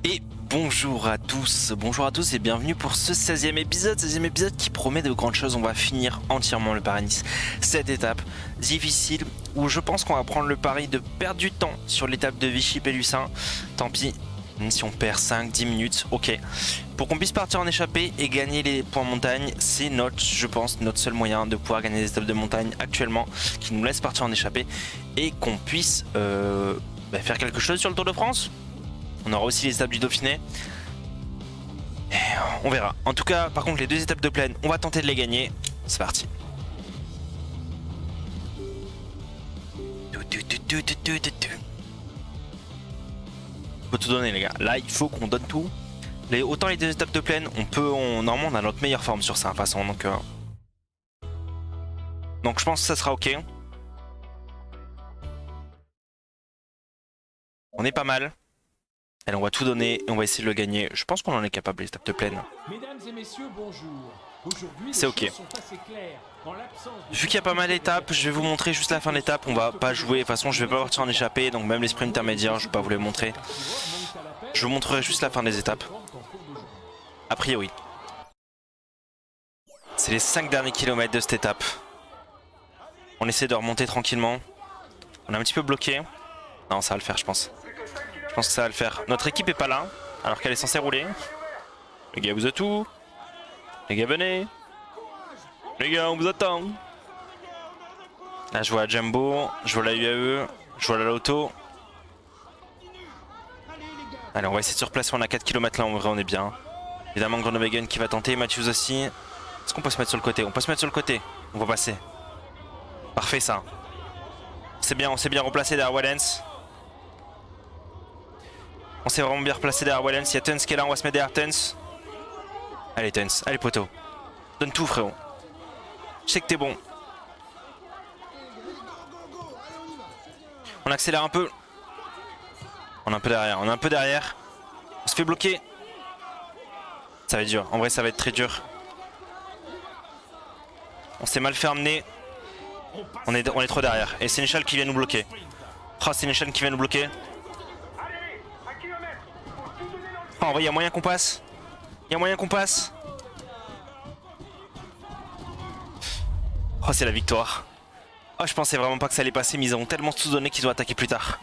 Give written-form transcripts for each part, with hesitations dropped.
Et bonjour à tous et bienvenue pour ce 16e épisode qui promet de grandes choses. On va finir entièrement le Paris-Nice. Cette étape difficile où je pense qu'on va prendre le pari de perdre du temps sur l'étape de Vichy-Pélussin. Tant pis, si on perd 5-10 minutes, ok. Pour qu'on puisse partir en échappée et gagner les points montagne, c'est je pense, notre seul moyen de pouvoir gagner les étapes de montagne actuellement, qui nous laisse partir en échappée et qu'on puisse faire quelque chose sur le Tour de France. On aura aussi les étapes du Dauphiné. Et on verra. En tout cas, par contre, les deux étapes de plaine, on va tenter de les gagner. C'est parti. Faut tout donner, les gars. Là, il faut qu'on donne tout. Autant les deux étapes de plaine, normalement, on a notre meilleure forme sur ça, de toute façon. Donc je pense que ça sera ok. On est pas mal. Allez, on va tout donner et on va essayer de le gagner. Je pense qu'on en est capable, les étapes de plaine. Mesdames et messieurs, bonjour. C'est ok. Vu qu'il y a pas mal d'étapes, je vais vous montrer juste la fin de l'étape. On va pas jouer, de toute façon je vais pas partir en échappée, donc même les sprints intermédiaires, je vais pas vous les montrer. Je vous montrerai juste la fin des étapes. A priori. C'est les 5 derniers kilomètres de cette étape. On essaie de remonter tranquillement. On est un petit peu bloqué. Non, ça va le faire, je pense. Je pense que ça va le faire. Notre équipe est pas là, alors qu'elle est censée rouler. Les gars, vous êtes où? Les gars, venez. Les gars, on vous attend. Là, je vois la Jumbo, je vois la UAE, je vois la Lotto. Allez, on va essayer de se replacer. On a 4 km là, en vrai, on est bien. Évidemment, Groenewegen qui va tenter, Matthews aussi. Est-ce qu'on peut se mettre sur le côté? On peut se mettre sur le côté. On va passer. Parfait, ça. On s'est bien replacé derrière Wellens. On s'est vraiment bien replacé derrière Wellens. Il y a Tuns qui est là, on va se mettre derrière Tuns. Allez Tuns, allez poteau. Donne tout frérot. Je sais que t'es bon. On accélère un peu. On est un peu derrière. On se fait bloquer. Ça va être dur, en vrai ça va être très dur. On s'est mal fait emmener. On est trop derrière. Et Sénéchal qui vient nous bloquer. Oh, Sénéchal qui vient nous bloquer. Oh, en vrai, il y a moyen qu'on passe. Il y a moyen qu'on passe. Oh, c'est la victoire. Oh, je pensais vraiment pas que ça allait passer, mais ils ont tellement tout donné qu'ils ont attaqué plus tard.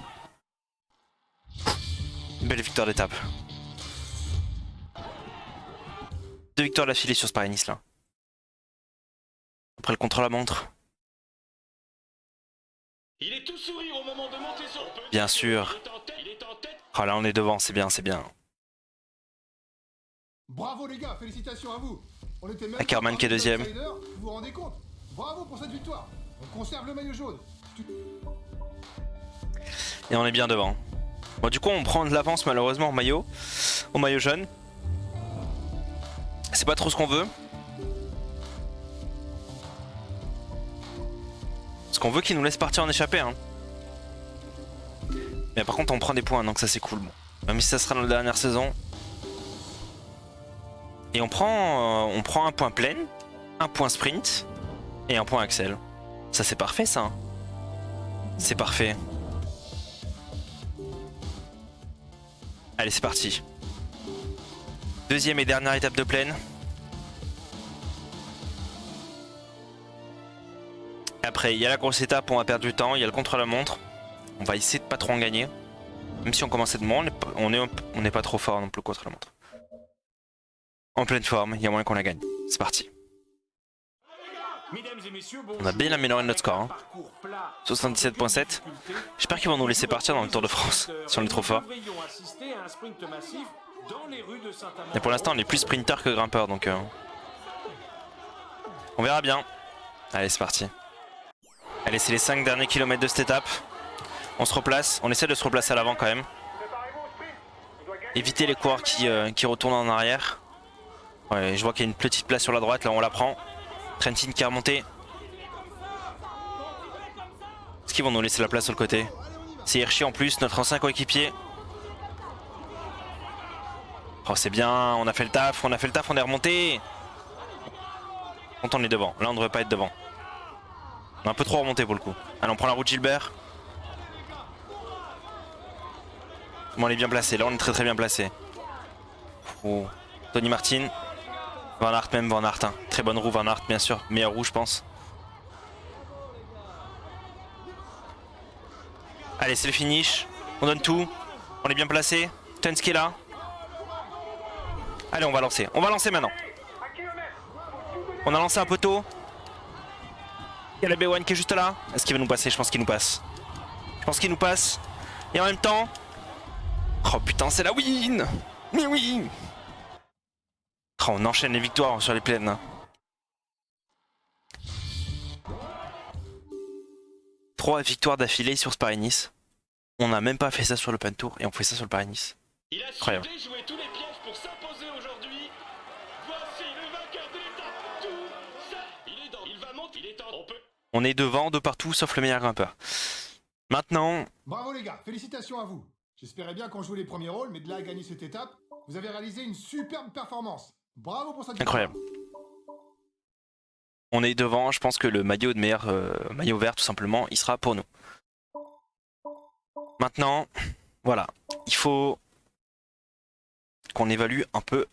Belle victoire d'étape. 2 victoires d'affilée sur ce Paris-Nice là. Après le contre-la-montre. Il est tout sourire au moment de monter sur le podium. Bien sûr. Oh là, on est devant, c'est bien, c'est bien. Bravo les gars, félicitations à vous. On était même Ackermann qui est deuxième. Vous vous rendez compte? Bravo pour cette victoire. On conserve le maillot jaune. Et on est bien devant. Bon, du coup, on prend de l'avance malheureusement au maillot jaune. C'est pas trop ce qu'on veut. Parce qu'on veut qu'il nous laisse partir en échappée. Hein. Mais par contre, on prend des points, donc ça c'est cool. Bon. Même si ça sera notre dernière saison. Et on prend un point plein, un point sprint et un point Axel. Ça c'est parfait ça. Hein. C'est parfait. Allez, c'est parti. Deuxième et dernière étape de plaine. Après, il y a la grosse étape, on va perdre du temps. Il y a le contre-la-montre. On va essayer de pas trop en gagner. Même si on commençait de moins, on n'est pas trop fort non plus contre-la-montre. En pleine forme, il y a moyen qu'on la gagne. C'est parti. On a bien amélioré notre score. Hein. 77.7. J'espère qu'ils vont nous laisser partir dans le Tour de France. Si on est trop fort. Et pour l'instant, on est plus sprinter que grimpeur. Donc on verra bien. Allez, c'est parti. Allez, c'est les 5 derniers kilomètres de cette étape. On se replace. On essaie de se replacer à l'avant quand même. Éviter les coureurs qui retournent en arrière. Ouais, je vois qu'il y a une petite place sur la droite, là on la prend. Trentin qui est remonté. Est-ce qu'ils vont nous laisser la place sur le côté? C'est Hirschi en plus, notre ancien coéquipier. Oh c'est bien, on a fait le taf, on est remonté. Quand on est devant, là on ne devrait pas être devant. On est un peu trop remonté pour le coup. Allez, on prend la route Gilbert. Bon, on est bien placé, là on est très bien placé. Oh. Tony Martin. Van Aert même, Van Aert. Hein. Très bonne roue, Van Aert bien sûr. Meilleure roue je pense. Allez, c'est le finish. On donne tout. On est bien placé. Tuns qui est là. Allez, on va lancer. On va lancer maintenant. On a lancé un peu tôt. Il y a la B1 qui est juste là. Est-ce qu'il va nous passer? Je pense qu'il nous passe. Je pense qu'il nous passe. Et en même temps... Oh putain, c'est la win! Mais oui! Oh, on enchaîne les victoires sur les plaines. 3 victoires d'affilée sur ce Paris-Nice. On n'a même pas fait ça sur le Pan Tour et on fait ça sur le Paris-Nice. Il a Incroyable. souhaité jouer tous les pièges pour s'imposer aujourd'hui. Voici le vainqueur de l'étape. Tout ça, il va monter, il est temps. On peut. On est devant de partout sauf le meilleur grimpeur. Maintenant, Bravo les gars, félicitations à vous. J'espérais bien qu'on jouait les premiers rôles, mais de là à gagner cette étape, vous avez réalisé une superbe performance. Bravo pour cette victoire. incroyable. On est devant, je pense que le maillot de meilleur maillot vert tout simplement, il sera pour nous. Maintenant, voilà, il faut qu'on évalue un peu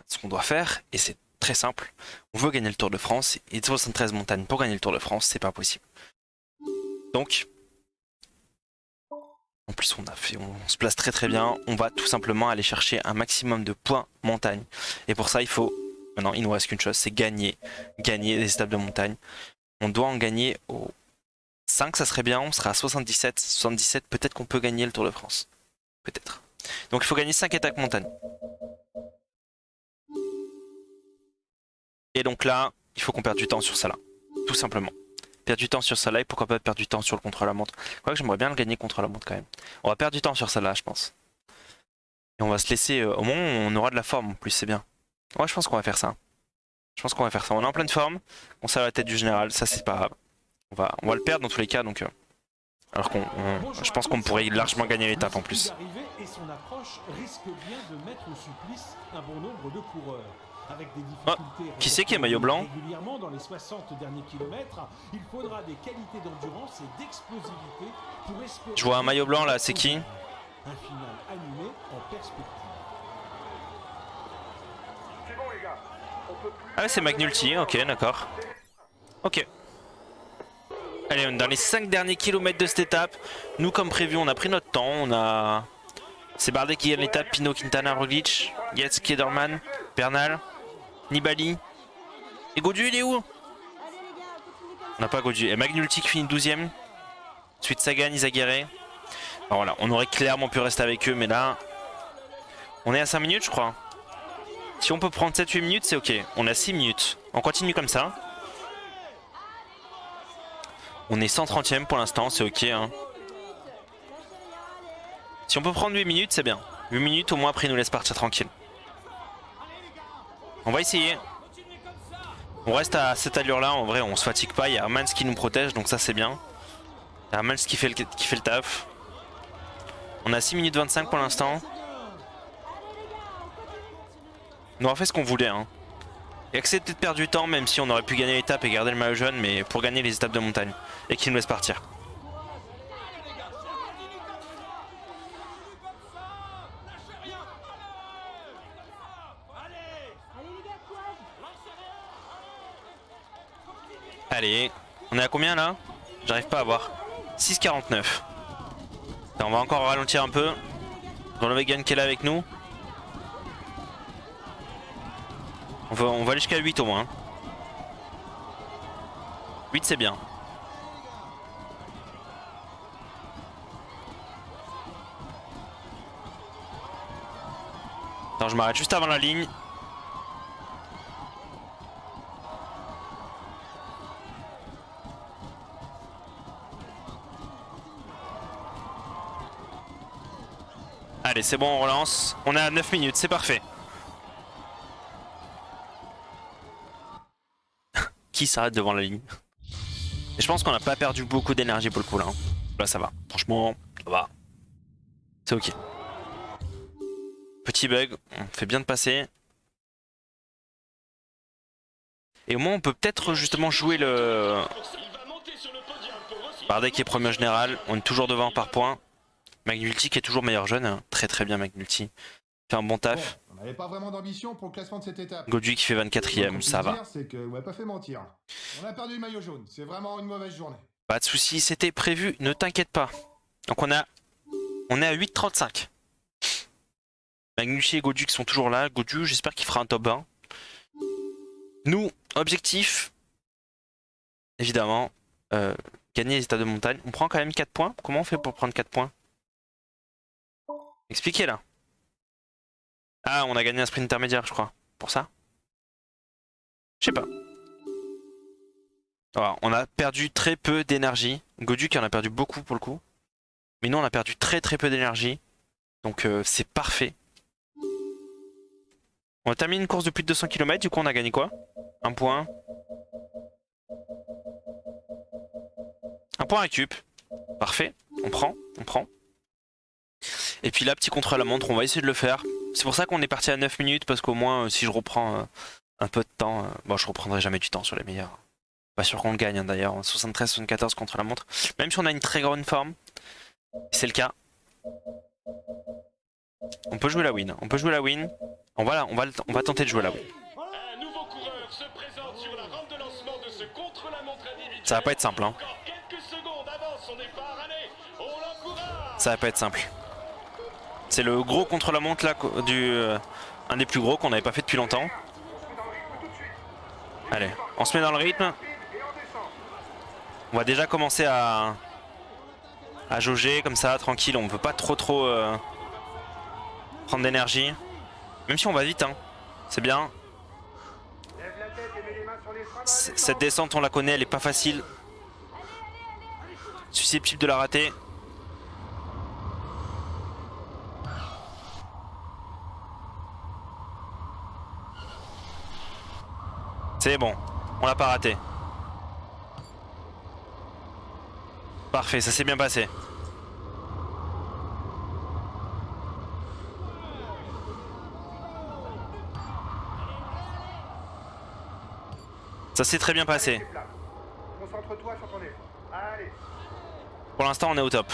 ce qu'on doit faire et c'est très simple. On veut gagner le Tour de France et 73 montagnes pour gagner le Tour de France, c'est pas possible. Donc, en plus on se place très bien, on va tout simplement aller chercher un maximum de points montagne. Et pour ça il faut, maintenant il nous reste qu'une chose, c'est gagner des étapes de montagne. On doit en gagner au 5, ça serait bien, on sera à 77, peut-être qu'on peut gagner le Tour de France. Peut-être. Donc il faut gagner 5 étapes montagne. Et donc là, il faut qu'on perde du temps sur ça là. Tout simplement. Perdre du temps sur ça là et pourquoi pas perdre du temps sur le contre-la-montre. Quoique j'aimerais bien le gagner contre-la-montre quand même. On va perdre du temps sur ça là je pense. Et on va se laisser, au moins on aura de la forme en plus, c'est bien. Ouais, je pense qu'on va faire ça. Je pense qu'on va faire ça. On est en pleine forme, on sert à la tête du général, ça c'est pas grave. On va le perdre dans tous les cas donc... alors qu'on, je pense qu'on pourrait largement gagner l'étape en plus. Et son approche risque bien de mettre au supplice un bon nombre de coureurs. Avec des difficultés qui c'est qui est maillot blanc? Régulièrement dans les 60 derniers kilomètres, il faudra des qualités d'endurance et d'explosivité pour espérer... Je vois un maillot blanc là, c'est qui? Un final animé en perspective. Ah c'est McNulty, ok d'accord. Ok. Allez, on est dans les 5 derniers kilomètres de cette étape. Nous comme prévu on a pris notre temps, on a... C'est Bardet qui gagne l'étape, Pinot, Quintana, Roglic, Yates, Kederman, Bernal, Nibali. Et Gaudu il est où? On n'a pas Gaudu. Et McNulty qui finit 12ème. Ensuite Sagan, Izagirre. Alors voilà, on aurait clairement pu rester avec eux, mais là... On est à 5 minutes je crois. Si on peut prendre 7-8 minutes c'est ok. On a 6 minutes. On continue comme ça. On est 130ème pour l'instant, c'est ok hein. Si on peut prendre 8 minutes c'est bien. 8 minutes au moins après ils nous laissent partir tranquille. On va essayer. On reste à cette allure là, en vrai on se fatigue pas, il y a Hermans qui nous protège donc ça c'est bien. Il y a Hermans qui fait le taf. On a 6 minutes 25 pour l'instant. On aura fait ce qu'on voulait hein. Et accepter de perdre du temps même si on aurait pu gagner l'étape et garder le maillot jaune, mais pour gagner les étapes de montagne. Et qu'ils nous laissent partir. Allez, on est à combien là? J'arrive pas à voir. 6,49. On va encore ralentir un peu. Dans le vegan qui est là avec nous. On va aller jusqu'à 8 au moins. 8 c'est bien. Attends, je m'arrête juste avant la ligne. Allez, c'est bon, on relance. On est à 9 minutes, c'est parfait. Qui s'arrête devant la ligne? Et je pense qu'on n'a pas perdu beaucoup d'énergie pour le coup là. Là ça va. Franchement, ça va. C'est ok. Petit bug, on fait bien de passer. Et au moins on peut peut-être justement jouer le... Bardet qui est premier au général, on est toujours devant par point. McNulty qui est toujours meilleur jeune, hein. Très bien McNulty. fait un bon Bon, taf. on n'avait pas vraiment d'ambition pour le classement de cette étape. Godu qui fait 24ème, ça va. C'est que vous m'avez pas fait mentir. On a perdu le maillot jaune. C'est vraiment une mauvaise journée. Pas de soucis, c'était prévu, ne t'inquiète pas. Donc on est à 8,35. Magnucci et Godu qui sont toujours là. Godu, j'espère qu'il fera un top 1. Nous, objectif, évidemment, gagner les étapes de montagne. On prend quand même 4 points. Comment on fait pour prendre 4 points? Expliquez là. Ah, on a gagné un sprint intermédiaire, je crois. Pour ça? Je sais pas. Alors, on a perdu très peu d'énergie. Godu qui en a perdu beaucoup pour le coup. Mais nous, on a perdu très peu d'énergie. Donc, c'est parfait. On a terminé une course de plus de 200 km. Du coup, on a gagné quoi? Un point. Un point récup. Parfait. On prend. Et puis là, petit contrôle à la montre, on va essayer de le faire. C'est pour ça qu'on est parti à 9 minutes, parce qu'au moins, si je reprends un peu de temps... bon, je reprendrai jamais du temps sur les meilleurs. Pas sûr qu'on le gagne, hein, d'ailleurs. 73-74 contre la montre. Même si on a une très grande forme, c'est le cas. On peut jouer la win. On va tenter de jouer la win. Un nouveau coureur se présente sur la rampe de lancement de ce contre-la-montre individuel. Ça va pas être simple, hein. Encore quelques secondes avant son départ. Allez, on l'encourage. Ça va pas être simple. C'est le gros contre-la-montre là, un des plus gros qu'on n'avait pas fait depuis longtemps. Allez, on se met dans le rythme. On va déjà commencer à jauger comme ça, tranquille. On ne peut pas trop prendre d'énergie. Même si on va vite, hein. C'est bien. Cette descente, on la connaît, elle est pas facile. Susceptible de la rater. C'est bon, on l'a pas raté. Parfait, ça s'est bien passé. Ça s'est très bien passé. Concentre-toi sur ton effort. Allez. Pour l'instant, on est au top.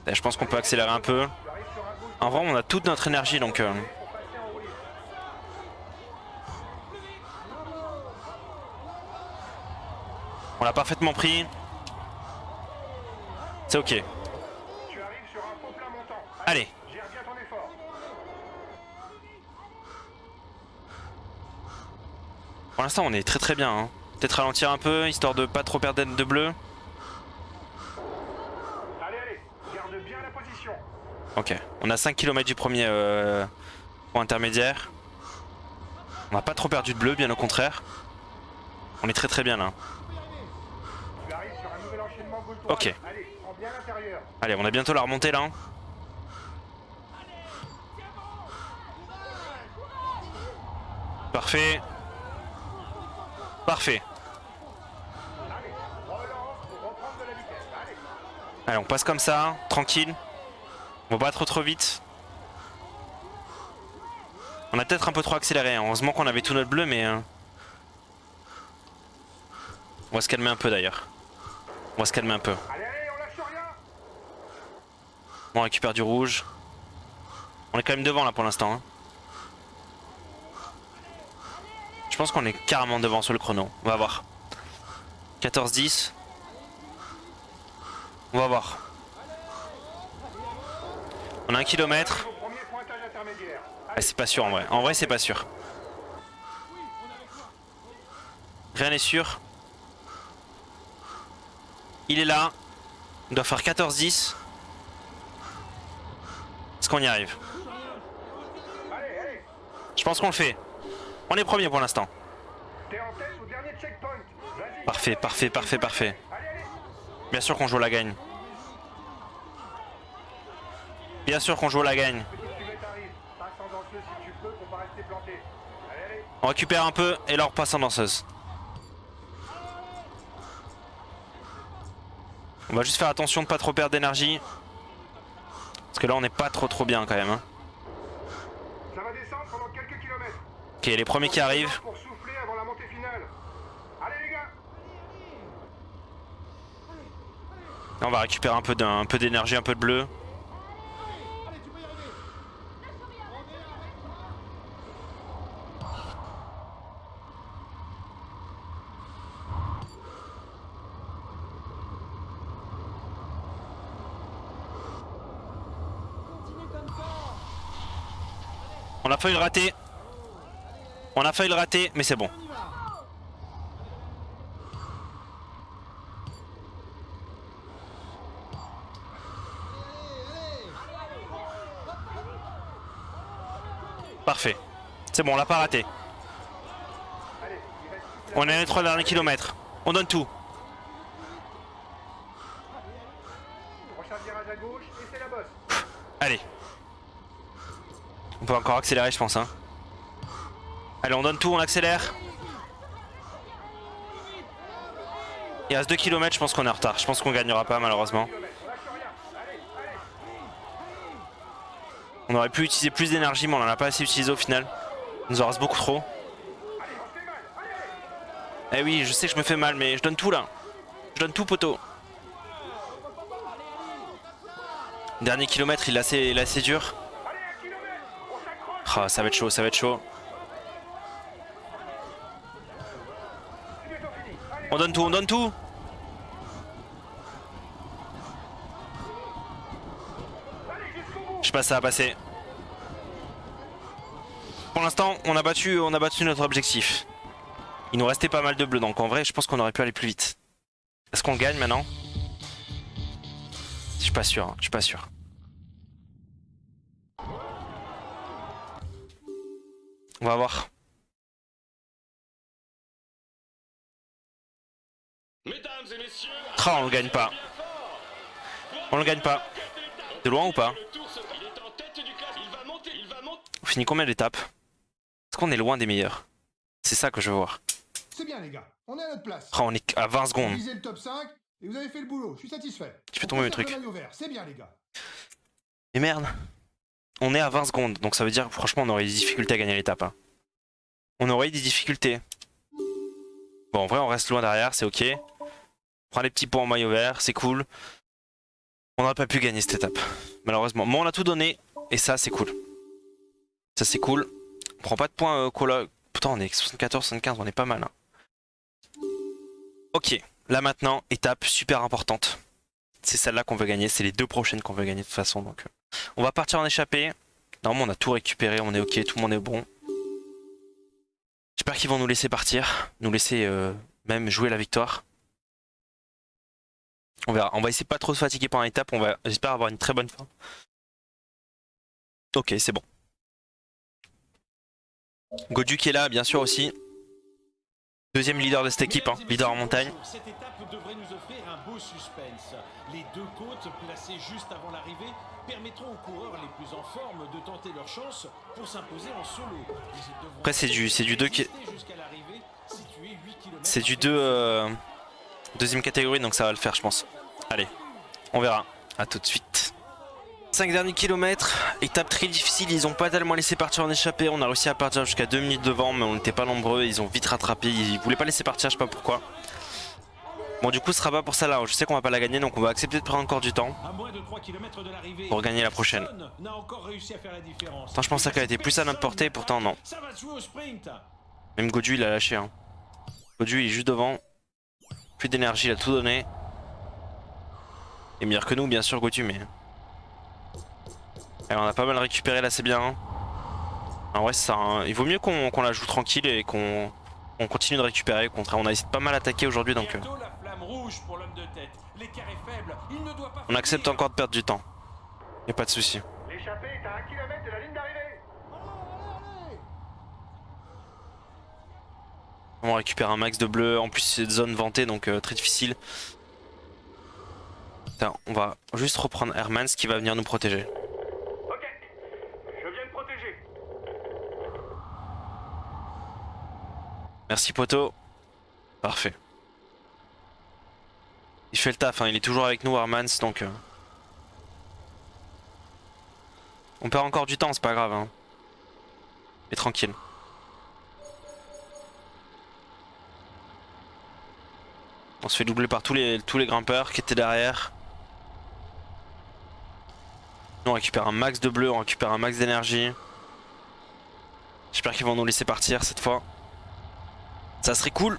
Et je pense qu'on peut accélérer un peu. En vrai, on a toute notre énergie, donc... On l'a parfaitement pris. C'est ok. Tu arrives sur un faux plat montant. Allez. Gère bien ton effort. Pour l'instant, on est très bien. Hein. Peut-être ralentir un peu, histoire de pas trop perdre de bleu. Allez, garde bien la position. Ok. On a 5 km du premier point intermédiaire. On n'a pas trop perdu de bleu, bien au contraire. On est très bien là. Tu arrives sur un nouvel enchaînement gauche-droite. Ok. Allez, prends bien l'intérieur. Allez, on a bientôt la remontée là. Parfait. Parfait. Allez, relance pour reprendre de la vitesse. Allez. Allez, on passe comme ça, tranquille. On va pas trop vite. On a peut-être un peu trop accéléré. Hein. Heureusement qu'on avait tout notre bleu, mais... On va se calmer un peu d'ailleurs. On va se calmer un peu. Allez, on lâche rien. On récupère du rouge. On est quand même devant là pour l'instant. Hein. Je pense qu'on est carrément devant sur le chrono. On va voir. 14-10. On va voir. On a 1 kilomètre. Au premier pointage intermédiaire. Ah, c'est pas sûr en vrai. En vrai, c'est pas sûr. Rien n'est sûr. Il est là. On doit faire 14-10. Est-ce qu'on y arrive? Allez. Je pense qu'on le fait. On est premier pour l'instant. T'es en tête au dernier checkpoint. Vas-y. Parfait. Allez. Bien sûr qu'on joue la gagne. Bien sûr qu'on joue la gagne. Petit cuvette arrive. Passe en danseuse si tu peux pour pas rester planté. Allez. On récupère un peu et là on repasse en danseuse. On va juste faire attention de pas trop perdre d'énergie. Parce que là on n'est pas trop bien quand même. Hein. Ça va descendre pendant quelques kilomètres. Ok, les premiers qui arrivent. Pour souffler avant la montée finale. Allez les gars. Là, on va récupérer un peu d'énergie, un peu de bleu. Allez, tu peux y arriver. On a failli le rater. On a failli le rater, mais c'est bon. Parfait. C'est bon, on l'a pas raté. On est à les 3 derniers kilomètres. On donne tout. Prochain virage à gauche et c'est la bosse. Allez. On peut encore accélérer, je pense. Hein. Allez, on donne tout, on accélère. Il reste 2 km, je pense qu'on est en retard. Je pense qu'on gagnera pas, malheureusement. On aurait pu utiliser plus d'énergie, mais on en a pas assez utilisé au final. Il nous en reste beaucoup trop. Eh oui, je sais que je me fais mal, mais je donne tout là. Je donne tout, poteau. Dernier kilomètre, il est assez dur. Oh, ça va être chaud, ça va être chaud. On donne tout, on donne tout. Je sais pas si ça va passer. Pour l'instant, on a battu notre objectif. Il nous restait pas mal de bleu, donc en vrai, je pense qu'on aurait pu aller plus vite. Est-ce qu'on gagne maintenant? Je suis pas sûr, hein, je suis pas sûr. On va voir. Mesdames et messieurs, Oh, on le gagne pas. On le gagne pas. De loin ou pas? le tour se... Il est en tête du classement. Il va monter, il va monter. On finit combien d'étapes? Est-ce qu'on est loin des meilleurs? C'est ça que je veux voir. C'est bien, les gars. On est à notre place. Oh, on est à 20 Vous secondes. visez le top 5 et vous avez fait le boulot. Je suis satisfait. Tu fais On tomber mes conserve trucs. le maillot vert. C'est bien, les gars. Mais merde. On est à 20 secondes, donc ça veut dire franchement on aurait des difficultés à gagner l'étape. Hein. On aurait des difficultés. Bon, en vrai on reste loin derrière, c'est ok. On prend les petits points en maillot vert, c'est cool. On n'aurait pas pu gagner cette étape, malheureusement. Mais on a tout donné, et ça c'est cool. Ça c'est cool. On prend pas de points cola. Putain, on est 74, 75, on est pas mal. Hein. Ok, là maintenant, étape super importante. C'est celle-là qu'on veut gagner, c'est les deux prochaines qu'on veut gagner de toute façon. Donc, on va partir en échappée. Normalement, on a tout récupéré, on est ok, tout le monde est bon. J'espère qu'ils vont nous laisser partir, nous laisser même jouer la victoire. On verra, on va essayer de pas trop se fatiguer pendant l'étape, j'espère avoir une très bonne fin. Ok, c'est bon. Godu qui est là, bien sûr aussi. Deuxième leader de cette équipe, hein, leader en montagne. Cette étape devrait nous offrir un beau suspense. Les deux côtes placées juste avant l'arrivée permettront aux coureurs les plus en forme de tenter leur chance pour s'imposer en solo. Après c'est du 2 qui... C'est du 2 deuxième catégorie, donc ça va le faire je pense. Allez, on verra. À tout de suite. 5 derniers kilomètres, étape très difficile, ils ont pas tellement laissé partir en échappée, on a réussi à partir jusqu'à 2 minutes devant mais on n'était pas nombreux, ils ont vite rattrapé, ils voulaient pas laisser partir, je sais pas pourquoi. Bon du coup ce sera pas pour ça là, je sais qu'on va pas la gagner donc on va accepter de prendre encore du temps pour gagner la prochaine. Attends, je pensais qu'elle était plus à notre portée, pourtant non. Même Godu il a lâché hein. Godu il est juste devant, plus d'énergie, il a tout donné. Il est meilleur que nous bien sûr Godu mais... Alors, on a pas mal récupéré là, c'est bien. Hein. En vrai, ça, hein. Il vaut mieux qu'on la joue tranquille et qu'on continue de récupérer. Au contraire, on a essayé de pas mal attaquer aujourd'hui donc. On accepte encore de perdre du temps. Y'a pas de souci. L'échappée est à 1 km de la ligne d'arrivée. On récupère un max de bleu. En plus, c'est une zone vantée donc très difficile. Attends, on va juste reprendre Hermans qui va venir nous protéger. Merci poto. Parfait. Il fait le taf, hein. Il est toujours avec nous Hermans donc... On perd encore du temps, c'est pas grave. Hein. Et tranquille. On se fait doubler par tous les grimpeurs qui étaient derrière. Nous on récupère un max de bleu, on récupère un max d'énergie. J'espère qu'ils vont nous laisser partir cette fois. Ça serait cool.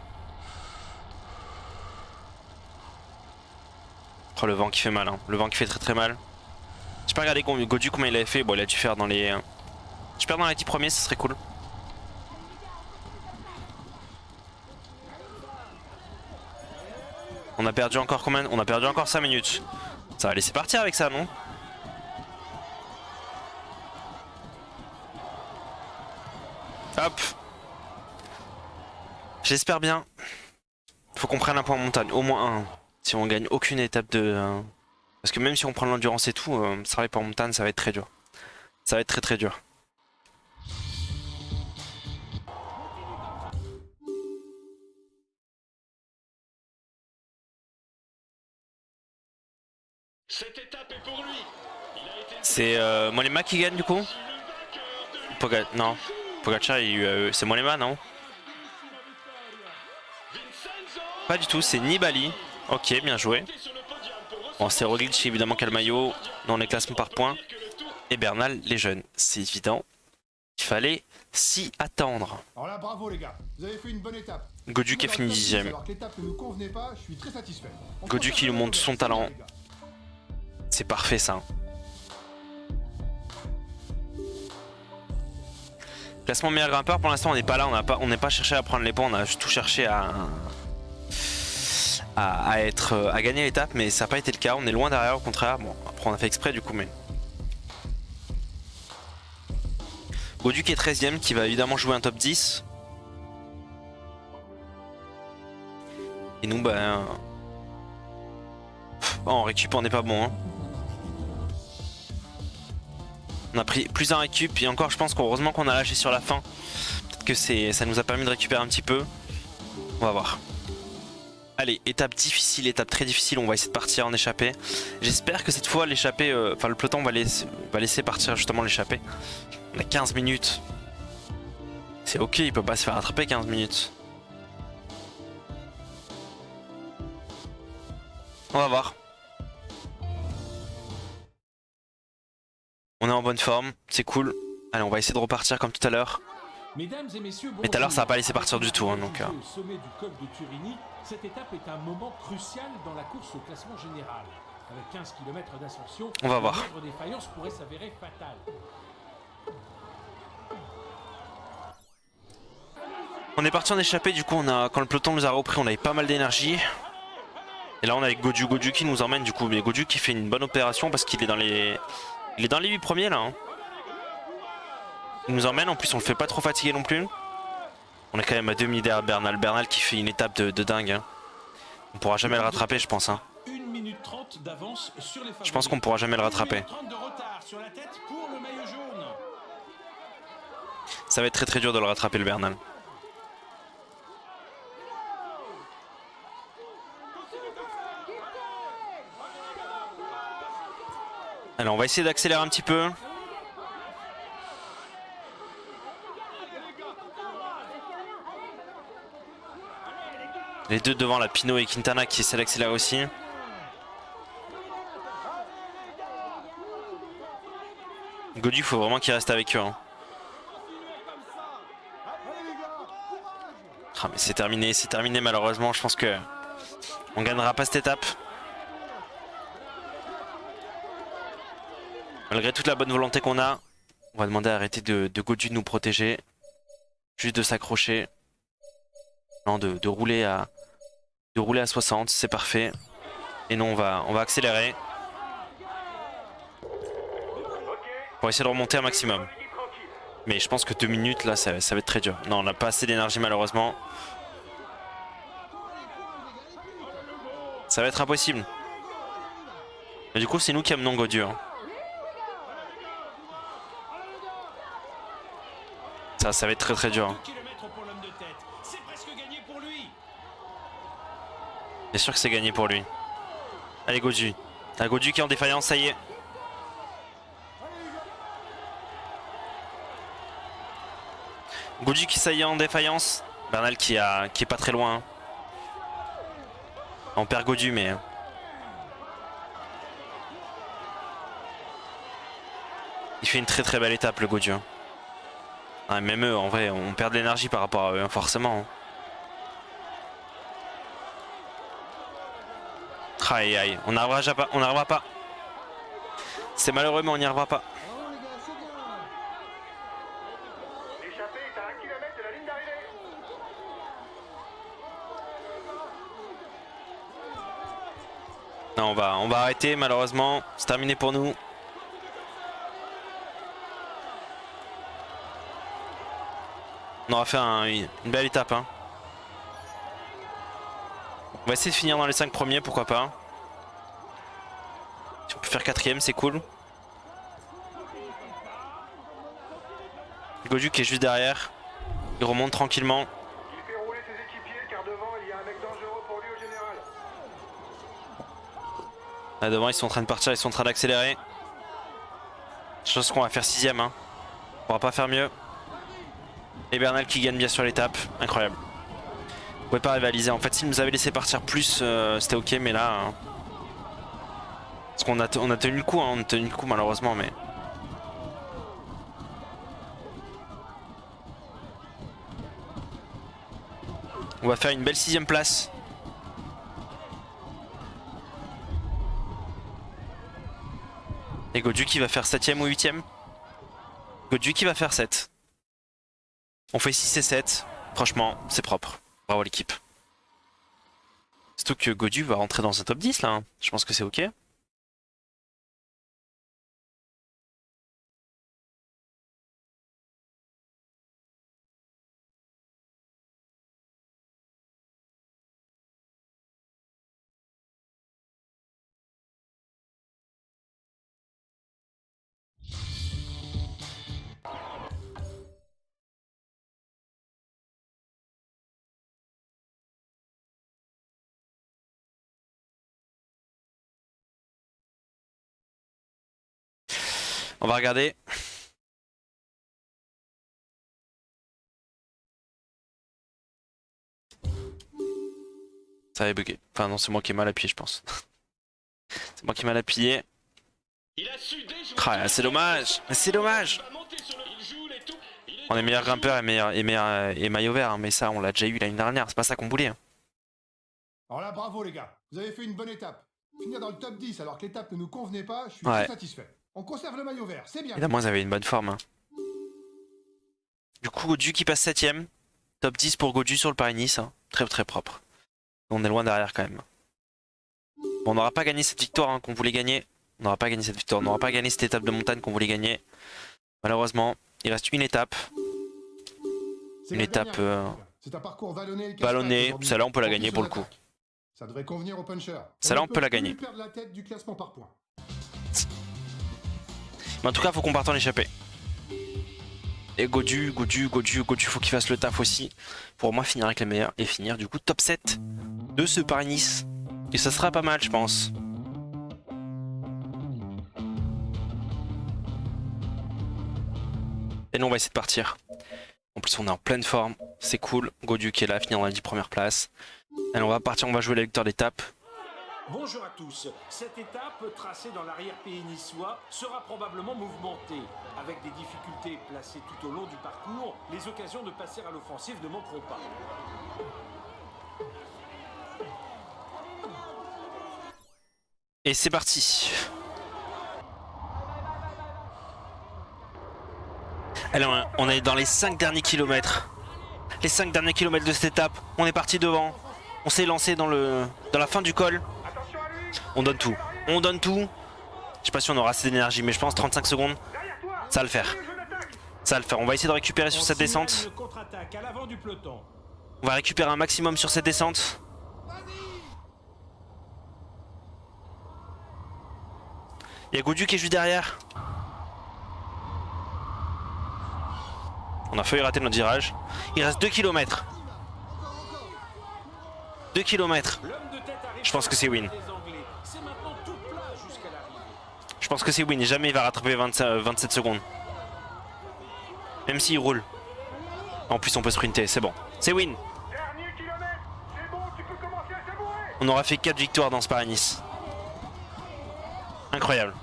Oh, le vent qui fait mal, hein. Le vent qui fait très très mal. J'ai pas regardé Godu combien il avait fait. Bon, il a dû faire dans les... J'espère dans les 10 premiers, ça serait cool. On a perdu encore combien? On a perdu encore 5 minutes. Ça va laisser partir avec ça, non? Hop. J'espère bien. Faut qu'on prenne un point en montagne, au moins un. Si on gagne aucune étape de... Parce que même si on prend l'endurance et tout, ça va pas en montagne, ça va être très dur. Ça va être très très dur. Cette étape est pour lui. Il a été C'est Mollema qui gagne du coup? le vainqueur de Non. Pogacar, c'est Mollema, non? Vincenzo Pas du tout, c'est Nibali. Ok, bien joué. sur le podium pour Bon, c'est Roglic évidemment qui a le maillot dans les classements par points. Et Bernal, les jeunes. C'est évident. Il fallait s'y attendre. Alors là, bravo les gars, vous avez fait une bonne étape. Godu qui est fini 10ème. Alors que l'étape ne nous convenait pas, je suis très satisfait. On Godu pense qui à nous la montre son c'est talent. bien, les gars. C'est parfait ça. Classement meilleur grimpeur, pour l'instant on n'est pas là, on n'est pas cherché à prendre les points, on a tout cherché à gagner l'étape, mais ça n'a pas été le cas, on est loin derrière au contraire. Bon, après on a fait exprès du coup, mais... Godu qui est 13ème, qui va évidemment jouer un top 10. Et nous, bah... en récup on n'est pas bon, hein. On a pris plus un récup et encore je pense qu'heureusement qu'on a lâché sur la fin. Peut-être que ça nous a permis de récupérer un petit peu. On va voir. Allez, étape difficile, étape très difficile, on va essayer de partir en échappée. J'espère que cette fois l'échappée, enfin le peloton va laisser partir justement l'échappée. On a 15 minutes. C'est ok, il peut pas se faire attraper 15 minutes. On va voir. On est en bonne forme, c'est cool. Allez, on va essayer de repartir comme tout à l'heure. Mesdames et messieurs, Mais tout à l'heure, ça va pas laissé bonjour. partir du tout, hein, donc, Au sommet du col de Turini, cette étape est un moment crucial dans la course au classement général. Avec 15 km d'ascension, On va voir. la moindre défaillance pourrait s'avérer fatale. On est parti en échappée, du coup, quand le peloton nous a repris, on avait pas mal d'énergie. Et là, on est avec Godu qui nous emmène, du coup. Mais Godu qui fait une bonne opération parce qu'il est dans les... Il est dans les 8 premiers, là. Hein. Il nous emmène, en plus, on le fait pas trop fatiguer non plus. On est quand même à demi derrière Bernal. Bernal qui fait une étape de dingue. Hein. On pourra jamais le rattraper, je pense. Hein. 1 minute 30 d'avance sur les favoris. Je pense qu'on pourra jamais le rattraper. 1 minute 30 de retard sur la tête pour le maillot jaune. Ça va être très très dur de le rattraper, le Bernal. Allez, on va essayer d'accélérer un petit peu. Les deux devant, la Pinot et Quintana qui essaient d'accélérer aussi. Godu, il faut vraiment qu'il reste avec eux. Hein. Ah, mais c'est terminé malheureusement. Je pense que on gagnera pas cette étape. Malgré toute la bonne volonté qu'on a, on va demander à arrêter de Godu de nous protéger. Juste de s'accrocher. Non, de rouler à 60, c'est parfait. Et non, on va accélérer. Pour essayer de remonter un maximum. Mais je pense que 2 minutes là, ça va être très dur. Non, on n'a pas assez d'énergie malheureusement. Ça va être impossible. Mais du coup, c'est nous qui amenons Godu. Hein. Ça va être très très dur. 2 km pour l'homme de tête. C'est presque gagné pour lui. Bien sûr que c'est gagné pour lui. Allez, Godu. T'as Godu qui est en défaillance, ça y est. Godu qui ça y est en défaillance. Bernal qui est pas très loin. On perd Godu mais... Il fait une très très belle étape le Gaudu. Ah, même eux, en vrai, on perd de l'énergie par rapport à eux, hein, forcément. Aïe aïe, on n'arrivera pas, on n'arrivera pas. C'est malheureux mais on n'y arrivera pas. L'échappée est à 1 km de la ligne d'arrivée. Non, on va arrêter malheureusement, c'est terminé pour nous. On aura fait une belle étape. Hein. On va essayer de finir dans les 5 premiers, pourquoi pas. Si on peut faire 4ème, c'est cool. Gaudu qui est juste derrière. Il remonte tranquillement. Il fait rouler ses équipiers car devant il y a un mec dangereux pour lui au général. Là devant ils sont en train de partir, ils sont en train d'accélérer. Je pense qu'on va faire 6ème. Hein. On pourra pas faire mieux. Et Bernal qui gagne bien sur l'étape. Incroyable. On pouvait pas rivaliser. En fait s'il nous avait laissé partir plus c'était ok mais là... Hein. Parce qu'on a tenu le coup, hein. On a tenu le coup malheureusement mais... On va faire une belle 6ème place. Et Gaudu qui va faire 7ème ou 8ème. Gaudu qui va faire 7. On fait 6 et 7. Franchement, c'est propre. Bravo l'équipe. Surtout que Gaudu va rentrer dans un top 10 là. Hein. Je pense que c'est ok. On va regarder. Ça avait bugué. Enfin non, c'est moi qui ai mal appuyé je pense. C'est moi qui ai mal appuyé. Il a su déjouer. Ah, c'est dommage. C'est dommage. Il va monter sur le- il joue les tours. Il est On est dans meilleur le grimpeur jeu. et maillot vert. Hein, mais ça, on l'a déjà eu l'année dernière. C'est pas ça qu'on voulait. Hein. Alors là, bravo les gars, vous avez fait une bonne étape. Finir dans le top 10 alors que l'étape ne nous convenait pas, je suis Ouais. très satisfait. On conserve le maillot vert, c'est bien. Et là, moi, ils avaient une bonne forme. Hein. Du coup, Gaudu qui passe 7ème. Top 10 pour Gaudu sur le Paris-Nice. Hein. Très très propre. On est loin derrière quand même. Bon, on n'aura pas gagné cette victoire hein, qu'on voulait gagner. On n'aura pas gagné cette victoire. On n'aura pas gagné cette étape de montagne qu'on voulait gagner. Malheureusement, il reste une étape. C'est Une la étape dernière. C'est un parcours vallonné. et cascade vallonnée. aujourd'hui. Celle-là, on peut la En plus gagner aux pour le coup. attaques. Ça devrait convenir au puncher. Celle-là, ne on peut la plus gagner. perdre la tête du classement par points. Mais en tout cas, faut qu'on parte en échappée. Et Gaudu, faut qu'il fasse le taf aussi. Pour moi, finir avec les meilleurs et finir du coup top 7 de ce Paris-Nice. Et ça sera pas mal, je pense. Et nous, on va essayer de partir. En plus, on est en pleine forme. C'est cool. Gaudu qui est là, finir dans la 10 première place. Allez, on va partir, on va jouer la victoire d'étape. Bonjour à tous. Cette étape, tracée dans l'arrière-pays niçois, sera probablement mouvementée. Avec des difficultés placées tout au long du parcours, les occasions de passer à l'offensive ne manqueront pas. Et c'est parti. Alors, on est dans les 5 derniers kilomètres. Les 5 derniers kilomètres de cette étape. On est parti devant. On s'est lancé dans la fin du col. Attention à lui. On donne tout. On donne tout. Je sais pas si on aura assez d'énergie, mais je pense 35 secondes. Derrière toi. Ça va le faire. Le jeu d'attaque. Ça va le faire. On va essayer de récupérer sur On cette signale descente. une contre-attaque à l'avant du peloton. On va récupérer un maximum sur cette descente. Il y a Gaudu qui est juste derrière. On a failli rater notre virage. Il reste 2 km. 2 km. L'homme de tête arrive Je pense que c'est win. des Anglais. C'est maintenant tout plat jusqu'à l'arrivée. Je pense que c'est win. Jamais il va rattraper 27 secondes. Même s'il roule. En plus, on peut sprinter. C'est bon. C'est win. Dernier kilomètre. C'est bon, tu peux commencer à savourer. On aura fait 4 victoires dans ce Paris-Nice. Incroyable.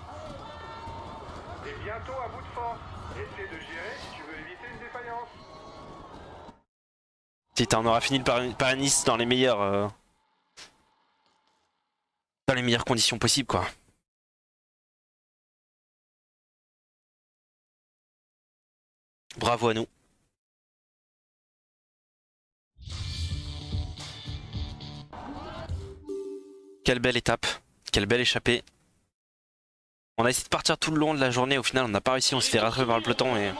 est bientôt à bout de force. Essaie de gérer si tu veux éviter une défaillance. Putain, on aura fini le Paris-Nice dans les meilleures conditions possibles, quoi. Bravo à nous. Quelle belle étape, quelle belle échappée. On a essayé de partir tout le long de la journée, au final on n'a pas réussi, on s'est fait rattraper par le peloton et...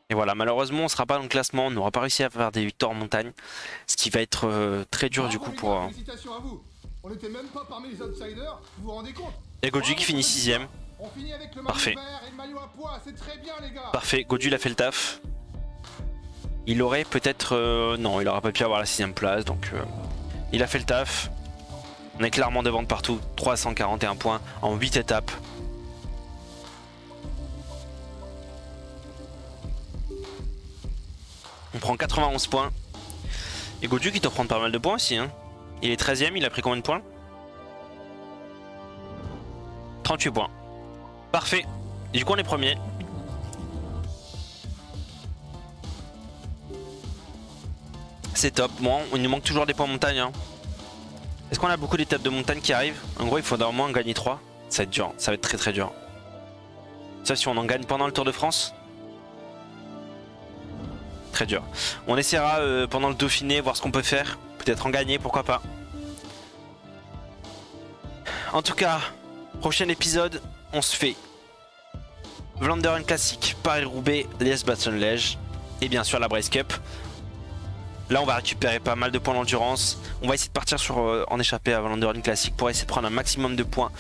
Et voilà, malheureusement on sera pas dans le classement, on n'aura pas réussi à faire des victoires en montagne. Ce qui va être très dur du coup pour... Félicitations à vous. On n'était même pas parmi les outsiders, vous vous rendez compte? Et Godu qui finit 6ème. On finit avec le Parfait. maillot vert et le maillot à pois, c'est très bien les gars. Parfait, Godu il a fait le taf. Il aurait peut-être... non, il aurait pas pu avoir la 6ème place, donc... il a fait le taf. On est clairement devant de partout, 341 points en 8 étapes. On prend 91 points. Et Godu qui doit prendre pas mal de points aussi. Hein. Il est 13ème, il a pris combien de points? 38 points. Parfait. Et du coup on est premier. C'est top. Bon, il nous manque toujours des points montagne. Hein. Est-ce qu'on a beaucoup d'étapes de montagne qui arrivent? En gros il faudra au moins en gagner 3. Ça va être dur, ça va être très très dur. Ça si on en gagne pendant le Tour de France. Très dur. On essaiera pendant le Dauphiné, voir ce qu'on peut faire. Peut-être en gagner, pourquoi pas. En tout cas, prochain épisode, on se fait Vlaanderen Classic, Paris-Roubaix, Liège-Bastogne-Liège et bien sûr la Breeze Cup. Là on va récupérer pas mal de points d'endurance. On va essayer de partir sur en échappée à Vlaanderen Classic pour essayer de prendre un maximum de points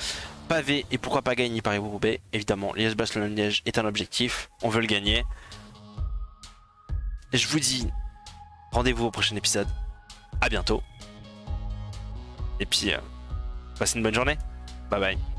pavés et pourquoi pas gagner Paris-Roubaix. Évidemment, Liège-Bastogne-Liège est un objectif, on veut le gagner. Et je vous dis rendez-vous au prochain épisode. À bientôt. Et puis passez une bonne journée. Bye bye.